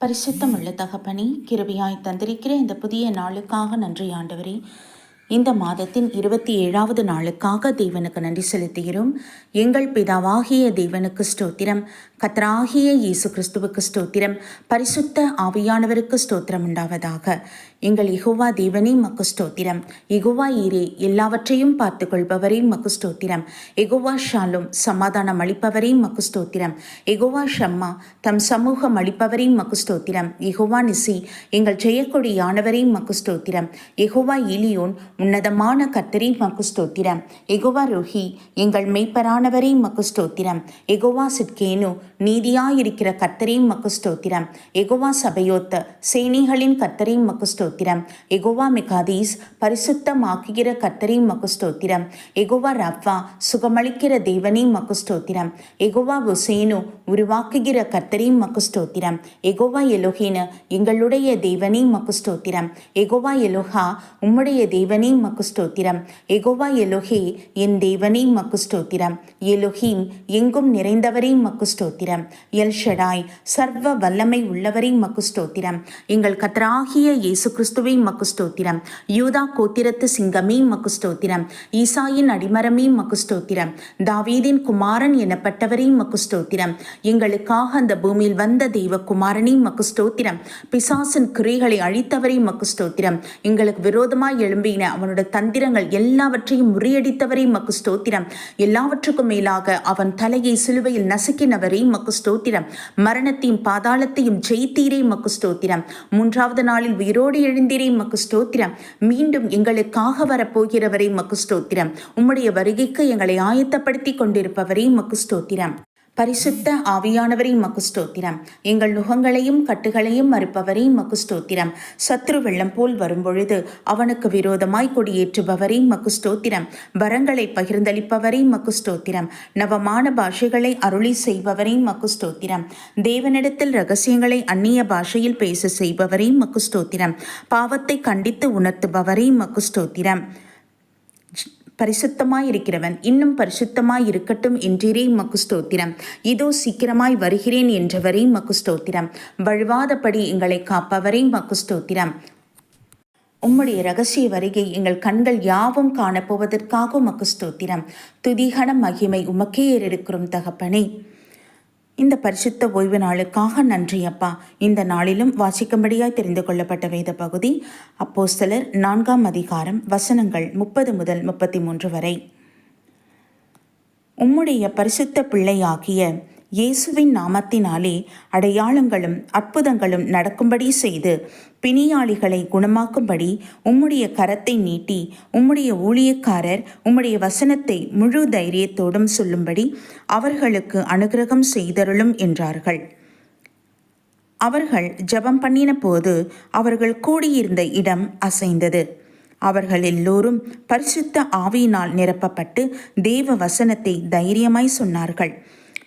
பரிசுத்தமுள்ள தகப்பனே, கிருபையாய் தந்திருக்கிற இந்த புதிய நாளுக்காக நன்றி ஆண்டவரே. இந்த மாதத்தின் 27வது நாளுக்காக தேவனுக்கு நன்றி செலுத்துகிறோம். எங்கள் பிதாவாகிய தேவனுக்கு ஸ்தோத்திரம், கர்த்தராகிய இயேசு கிறிஸ்துவுக்கு ஸ்தோத்திரம், பரிசுத்த ஆவியானவருக்கு ஸ்தோத்திரம் உண்டாவதாக. எங்கள் யெகோவா தேவனே மக்கு ஸ்தோத்திரம். யெகோவா ஈரே, எல்லாவற்றையும் பார்த்து கொள்பவரே மக்கு ஸ்தோத்திரம். யெகோவா ஷாலும், சமாதானம் அளிப்பவரே மக்கு ஸ்தோத்திரம். யெகோவா ஷம்மா, தம் சமூகம் அளிப்பவரே மக்கு ஸ்தோத்திரம். யெகோவா நிசி, எங்கள் ஜெயக்கொடியானவரே மக்கு ஸ்தோத்திரம். யெகோவா எலியோன், உன்னதமான கர்த்தரே மக்கு ஸ்தோத்திரம். யெகோவா ரோஹி, எங்கள் மெய்ப்பரானவரே மக்கு ஸ்தோத்திரம். யெகோவா சிட்கேனு, நீதியாயிருக்கிற கர்த்தரே மக்கு ஸ்தோத்திரம். யெகோவா சபையோத்த, சேனைகளின் கர்த்தரே மக்கு ஸ்தோத்திரம். யெகோவா மெகாதீஸ், பரிசுத்தமாக்குகிற கர்த்தரே மக்கு ஸ்தோத்திரம். யெகோவா ரஃபா, சுகமளிக்கிற தேவனே மக்கு ஸ்தோத்திரம். யெகோவா ஒசேனு, உருவாக்குகிற கர்த்தரே மக்கு ஸ்தோத்திரம். யெகோவா எலோஹினு, எங்களுடைய தேவனே மக்கு ஸ்தோத்திரம். யெகோவா எலோஹா, உம்முடைய தேவனே மக்கு ஸ்தோத்திரம். யெகோவா எலோஹே, என் தேவனே மக்கு ஸ்தோத்திரம். எலோஹீம், எங்கும் நிறைந்தவரே மக்கு ஸ்தோத்திரம். எல் ஷடாய், சர்வ வல்லமை உள்ளவரே மக்கு ஸ்தோத்திரம். எங்கள் கர்த்தராகிய இயேசு கிறிஸ்துவே மக்கு ஸ்தோத்திரம். யூதா கோத்திரத்து சிங்கமே மக்கு ஸ்தோத்திரம். ஈசாயின் அடிமரமே மக்கு ஸ்தோத்திரம். தாவீதின் குமாரன் எனப்பட்டவரே மக்கு ஸ்தோத்திரம். எங்களுக்காக அந்த பூமியில் வந்த தெய்வ குமாரனே மக்கு ஸ்தோத்திரம். பிசாசின் கிரைகளை அழித்தவரே மக்கு ஸ்தோத்திரம். எங்களுக்கு விரோதமாய் எழும்பின அவனோட தந்திரங்கள் எல்லாவற்றையும் முறியடித்தவரே மக்கு ஸ்தோத்திரம். எல்லாவற்றுக்கும் மேலாக அவன் தலையை சிலுவையில் நசுக்கினவரே மக்கு ஸ்தோத்திரம். மரணத்தையும் பாதாளத்தையும் ஜெயித்தீரே மக்கு ஸ்தோத்திரம். 3வது நாளில் உயிரோடு எழுந்தீரே மக்கு ஸ்தோத்திரம். மீண்டும் எங்களுக்காக வரப்போகிறவரே மக்கு ஸ்தோத்திரம். உம்முடைய வருகைக்கு எங்களை ஆயத்தப்படுத்தி கொண்டிருப்பவரே மக்கு ஸ்தோத்திரம். பரிசுத்த ஆவியானவரே மக்கு ஸ்தோத்திரம். எங்கள் நுகங்களையும் கட்டுகளையும் மறுப்பவரே மக்கு ஸ்தோத்திரம். சத்ரு வெள்ளம் போல் வரும்பொழுது அவனுக்கு விரோதமாய் கொடியேற்றுபவரே மக்கு ஸ்தோத்திரம். வரங்களை பகிர்ந்தளிப்பவரே மக்கு ஸ்தோத்திரம். நவமான பாஷைகளை அருளி செய்பவரே மக்கு ஸ்தோத்திரம். தேவனிடத்தில் ரகசியங்களை அந்நிய பாஷையில் பேச செய்பவரே மக்கு ஸ்தோத்திரம். பாவத்தை கண்டித்து உணர்த்துபவரே மக்கு ஸ்தோத்திரம். பரிசுத்தமாயிருக்கிறவன் இன்னும் பரிசுத்தமாயிருக்கட்டும் என்றீரே மக்கு ஸ்தோத்திரம். இதோ சீக்கிரமாய் வருகிறேன் என்றவரே மக்கு ஸ்தோத்திரம். வழுவாதபடி எங்களை காப்பவரே மக்கு ஸ்தோத்திரம். உம்முடைய ரகசிய வருகை எங்கள் கண்கள் யாவும் காணப்போவதற்காக உமக்கு ஸ்தோத்திரம். துதிகன மகிமை உமக்கே ஏறெடுக்கிறோம் தகப்பனே. இந்த பரிசுத்த ஓய்வு நாளுக்காக நன்றி அப்பா. இந்த நாளிலும் வாசிக்கும்படியாய் தெரிந்து கொள்ளப்பட்ட வேத பகுதி அப்போஸ்தலர் 4ஆம் அதிகாரம் வசனங்கள் 30 முதல் 33 வரை. உம்முடைய பரிசுத்த பிள்ளையாகிய இயேசுவின் நாமத்தினாலே அடையாளங்களும் அற்புதங்களும் நடக்கும்படி செய்து பிணியாளிகளை குணமாக்கும்படி உம்முடைய கரத்தை நீட்டி உம்முடைய ஊழியக்காரர் உம்முடைய வசனத்தை முழு தைரியத்தோடும் சொல்லும்படி அவர்களுக்கு அனுக்கிரகம் செய்தருளும் என்றார்கள். அவர்கள் ஜெபம் பண்ணின போது அவர்கள் கூடியிருந்த இடம் அசைந்தது. அவர்கள் எல்லோரும் பரிசுத்த ஆவியினால் நிரப்பப்பட்டு தேவ வசனத்தை தைரியமாய் சொன்னார்கள்.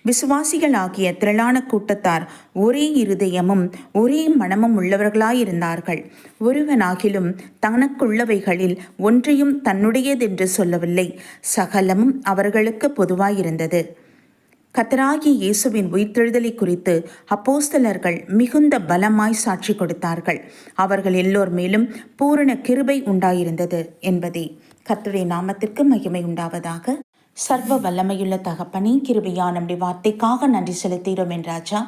விசுவாசிகளாகிய திரளான கூட்டத்தார் ஒரே இருதயமும் ஒரே மனமும் உள்ளவர்களாயிருந்தார்கள். ஒருவனாகிலும் தனக்குள்ளவைகளில் ஒன்றையும் தன்னுடையதென்று சொல்லவில்லை. சகலமும் அவர்களுக்கு பொதுவாயிருந்தது. கர்த்தராகிய இயேசுவின் உயிர்த்தெழுதலை குறித்து அப்போஸ்தலர்கள் மிகுந்த பலமாய் சாட்சி கொடுத்தார்கள். அவர்கள் எல்லோர் மேலும் பூரண கிருபை உண்டாயிருந்தது என்பதே. கர்த்தருடைய நாமத்திற்கு மகிமை உண்டாவதாக. சர்வ வல்லமையுள்ள தகப்பனே, கிருபையான நம்முடைய வார்த்தைக்காக நன்றி செலுத்துகிறோம் என்றாச்சா.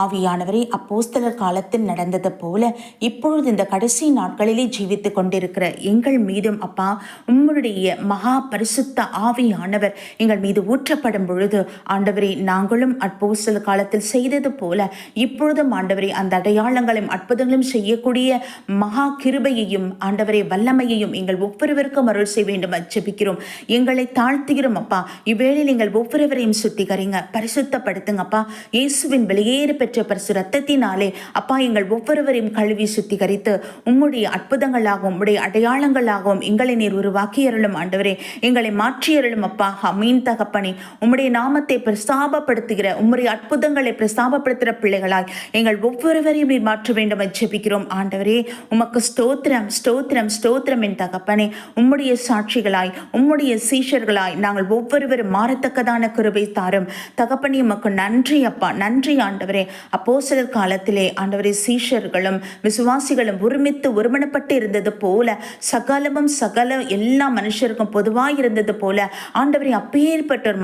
ஆவியானவரே, அப்போஸ்தலர் காலத்தில் நடந்தது போல இப்பொழுது இந்த கடைசி நாட்களிலே ஜீவித்து கொண்டிருக்கிற எங்கள் மீதும் அப்பா உம்முடைய மகா பரிசுத்த ஆவியானவர் எங்கள் மீது ஊற்றப்படும் பொழுது ஆண்டவரே, நாங்களும் அப்போஸ்தலர் காலத்தில் செய்தது போல இப்பொழுதும் ஆண்டவரே அந்த அடையாளங்களையும் அற்புதங்களும் செய்யக்கூடிய மகா கிருபையையும் ஆண்டவரே வல்லமையையும் எங்கள் ஒவ்வொருவருக்கும் அருள் செய்ய வேண்டும் ஜெபிக்கிறோம். எங்களை தாழ்த்துகிறோம் அப்பா. இவ்வேளையில் எங்கள் ஒவ்வொருவரையும் சுத்திகரிங்க, பரிசுத்தப்படுத்துங்க அப்பா. இயேசுவின் வெளியேறு பெற்ற பரிசு ரத்தத்தினாலே அப்பா எங்கள் ஒவ்வொருவரையும் கழுவி சுத்திகரித்து உம்முடைய அற்புதங்களாகவும் உம்முடைய அடையாளங்களாகவும் எங்களை நீர் உருவாக்கி அருளும் ஆண்டவரே. எங்களை மாற்றி அருளும் அப்பா. அமீன் தகப்பனே. உம்முடைய நாமத்தை பிரஸ்தாபப்படுத்துகிற உம்முடைய அற்புதங்களை பிரஸ்தாபப்படுத்துகிற பிள்ளைகளாய் எங்கள் ஒவ்வொருவரையும் நீர் மாற்ற வேண்டும் ஜெபிக்கிறோம் ஆண்டவரே. உமக்கு ஸ்தோத்திரம் ஸ்தோத்திரம் ஸ்தோத்திரம் என் தகப்பனே. உம்முடைய சாட்சிகளாய் உம்முடைய சீஷர்களாய் நாங்கள் ஒவ்வொருவரும் மாறத்தக்கதான கிருபை தாரும் தகப்பனே. உமக்கு நன்றி அப்பா, நன்றி ஆண்டவரே. அப்போஸ்தலர் காலத்திலே ஆண்டவரே சீஷர்களும் விசுவாசிகளும் ஒருமித்து ஒருமனப்பட்டு இருந்தது போல சகல எல்லா மனுஷருக்கும் பொதுவாக இருந்தது போல ஆண்டவரே அப்பேற்பட்ட ஒரு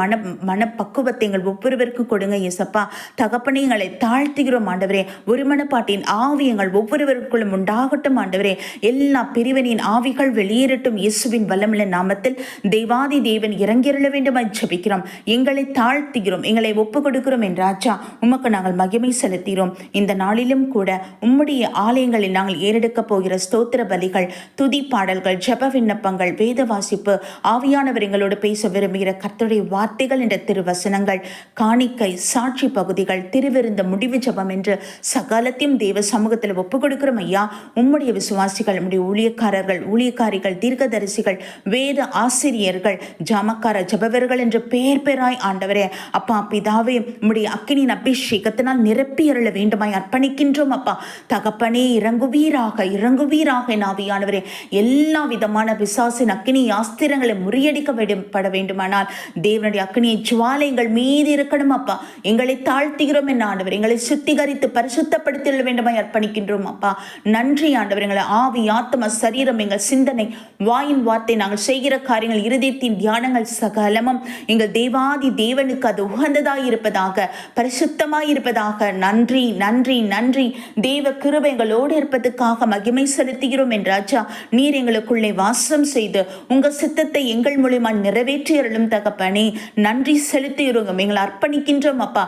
மனப்பக்குவத்தை எங்கள் ஒவ்வொருவருக்கும் கொடுங்க இயேசப்பா. தகப்பனே எங்களை தாழ்த்துகிறோம் ஆண்டவரே. ஒருமனப்பாட்டின் ஆவி எங்கள் ஒவ்வொருவருக்குள்ளும் உண்டாகட்டும் ஆண்டவரே. எல்லா பிரிவினின் ஆவிகள் வெளியேறட்டும் இயேசுவின் வல்லமுள்ள நாமத்தில். தெய்வாதி தேவன் இறங்கிருள வேண்டுமாய் ஜெபிக்கிறோம். எங்களை தாழ்த்துகிறோம், எங்களை ஒப்பு கொடுக்கிறோம் என்றாச்சா. உமக்கு நாங்கள் மகிமை செலுத்துகிறோம். இந்த நாளிலும் கூட உம்முடைய ஆலயங்களில் நாங்கள் ஏறெடுக்கப் போகிற ஸ்தோத்திர பலிகள், துதி பாடல்கள், ஜெப விண்ணப்பங்கள், வேத வாசிப்பு, ஆவியானவர் எங்களோடு பேச விரும்புகிற கர்த்தருடைய வார்த்தைகள் என்ற திருவசனங்கள், காணிக்கை, சாட்சி பகுதிகள், திருவிருந்த முடிவு ஜெபம் என்று சகலத்தையும் தேவ சமூகத்தில் ஒப்பு கொடுக்கிறோம் ஐயா. உம்முடைய விசுவாசிகள், உம்முடைய ஊழியக்காரர்கள், ஊழியக்காரிகள், தீர்க்கதரிசிகள், வேத ஆசிரியர்கள், ஜாமக்கார ஜபவர்கள் என்று பேராய் ஆண்டவரே அப்பா பிதாவே உம்முடைய அக்கினியின் அபிஷேகத்தினால் நிரப்பி அருள வேண்டுமாய் அர்ப்பணிக்கின்றோம் அப்பா. தகப்பனே இறங்குவீராக ஆவியானவரே. எல்லா விதமான பிசாசின் அக்கினி ஆஸ்திரங்களை முறியடிக்கப்பட வேண்டுமானால் தேவனுடைய அக்கினியை ஜுவாலைகள் மீது இருக்கணும் அப்பா. எங்களை தாழ்த்துகிறோம் என்ன ஆண்டவர். எங்களை சுத்திகரித்து பரிசுத்தப்படுத்த வேண்டுமாய் அர்ப்பணிக்கின்றோம் அப்பா. நன்றி ஆண்டவர். எங்களை ஆவி, ஆத்ம, சரீரம், எங்கள் சிந்தனை, வாயின் வார்த்தை, நாங்கள் செய்கிற காரியங்கள், இருதயத்தின் தியானங்கள் சகலமும் எங்கள் தேவாதி தேவனுக்கு அது உகந்ததாய் இருப்பதாக, பரிசுத்தமாய் இருப்பதாக. நன்றி நன்றி நன்றி. தேவ கிருபை எங்களோடு இருப்பதற்காக மகிமை செலுத்துகிறோம் என்றாச்சா. நீர் எங்களுக்குள்ளே வாசம் செய்து உங்க சித்தத்தை எங்கள் மூலமா நிறைவேற்றி அருளும் தகப்பனே. நன்றி செலுத்துகிறோம். எங்களை அர்ப்பணிக்கின்றோம் அப்பா.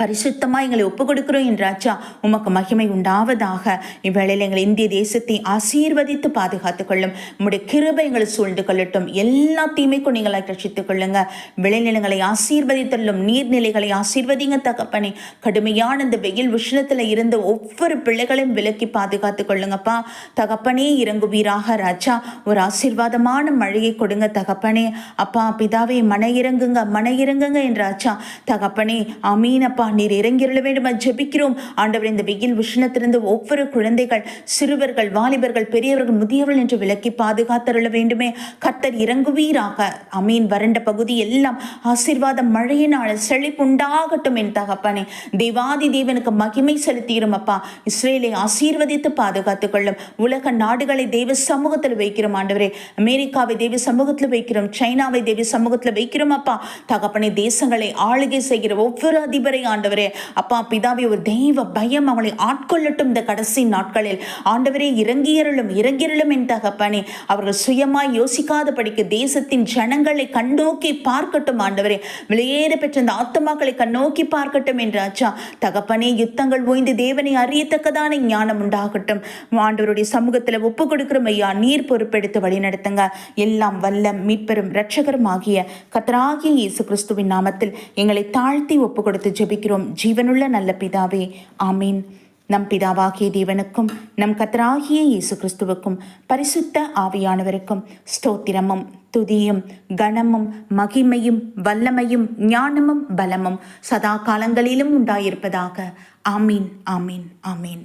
பரிசுத்தமாக எங்களை ஒப்பு கொடுக்கிறோம் என்றாச்சா. உமக்கு மகிமை உண்டாவதாக. இவ்வேளையில் எங்கள் இந்திய தேசத்தை ஆசீர்வதித்து பாதுகாத்துக் கொள்ளும். உம்முடைய கிருபை எங்களை சூழ்ந்து கொள்ளட்டும். எல்லா தீமைக்கும் நீங்களை ரட்சித்துக் கொள்ளுங்க. விளைநிலங்களை ஆசீர்வதித்தள்ளும், நீர்நிலைகளை ஆசீர்வதிங்க தகப்பனே. கடுமையான இந்த வெயில் உஷ்ணத்தில் இருந்து ஒவ்வொரு பிள்ளைகளையும் விலக்கி பாதுகாத்துக் கொள்ளுங்கப்பா. தகப்பனே இறங்குவீராக ராஜா. ஒரு ஆசீர்வாதமான மழையை கொடுங்க தகப்பனே. அப்பா பிதாவே மன இறங்குங்க என்றாச்சா. தகப்பனே அமீனப்பா. நீர் இறங்கிருள வேண்டும் ஜெபிக்கிறோம் ஆண்டவர். இந்த வெயில் உஷ்ணத்திலிருந்து ஒவ்வொரு குழந்தைகள், சிறுவர்கள், வாலிபர்கள், பெரியவர்கள், முதியவர்கள் என்று விலக்கி பாதுகாத்தருள வேண்டுமே. கர்த்தர் இறங்குவீராக. அமீன். வறண்ட பகுதி எல்லாம் ஆசீர்வாத மழையினால் செழிப்புண்டாகட்டும் என் தகப்பனே. தேவாதி தேவனுக்கு மகிமை செலுத்துகிறோம் அப்பா. இஸ்ரேலை ஆசீர்வதித்து பாதுகாத்துக் கொள்ளும். உலக நாடுகளை தேவ சமூகத்தில் வைக்கிறோம் ஆண்டவரே. அமெரிக்காவை தேவ சமூகத்தில் வைக்கிறோம். சைனாவை தேவ சமூகத்தில் வைக்கிறோம் அப்பா. தகப்பனே தேசங்களை ஆளுகை செய்கிற ஒவ்வொரு அதிபரை ஆண்டவரே அப்பா பிதாவே ஒரு தெய்வ பயம் அவளை ஆட்கொள்ளட்டும் இந்த கடைசி நாட்களில். ஆண்டவரே இறங்கியருளும் என் தகப்பனே. அவர்கள் சுயமாய் யோசிக்காதபடிக்கு தேசத்தின் ஜனங்களை கண்ணோக்கி பார்க்கட்டும் ஆண்டவரே. வெளியேற பெற்ற இந்த ஆத்துமாக்களை கண்ணோக்கி பார்க்கட்டும் என்றாச்சா. தகப்பனே யுத்தங்கள் ஓய்ந்து தேவனை அறியத்தக்கதான ஞானம் உண்டாகட்டும். ஆண்டவருடைய சமூகத்தில் ஒப்பு கொடுக்கிறோம் ஐயா. நீர் பொறுப்பெடுத்து வழி நடத்துங்க. எல்லாம் வல்ல மீட்பெரும் இரட்சகரும் ஆகிய கர்த்தராகிய இயேசு கிறிஸ்துவின் நாமத்தில் எங்களை தாழ்த்தி ஒப்பு கொடுத்து ஜெபிக்கிறோம் ஜீவனுள்ள நல்ல பிதாவே. ஆமீன். நம் பிதாவாகிய தேவனுக்கும் நம் கர்த்தராகிய இயேசு கிறிஸ்துவுக்கும் பரிசுத்த ஆவியானவருக்கும் ஸ்தோத்திரமும் துதியும் கனமும் மகிமையும் வல்லமையும் ஞானமும் பலமும் சதா காலங்களிலும் உண்டாயிருப்பதாக. ஆமீன் ஆமீன் ஆமீன்.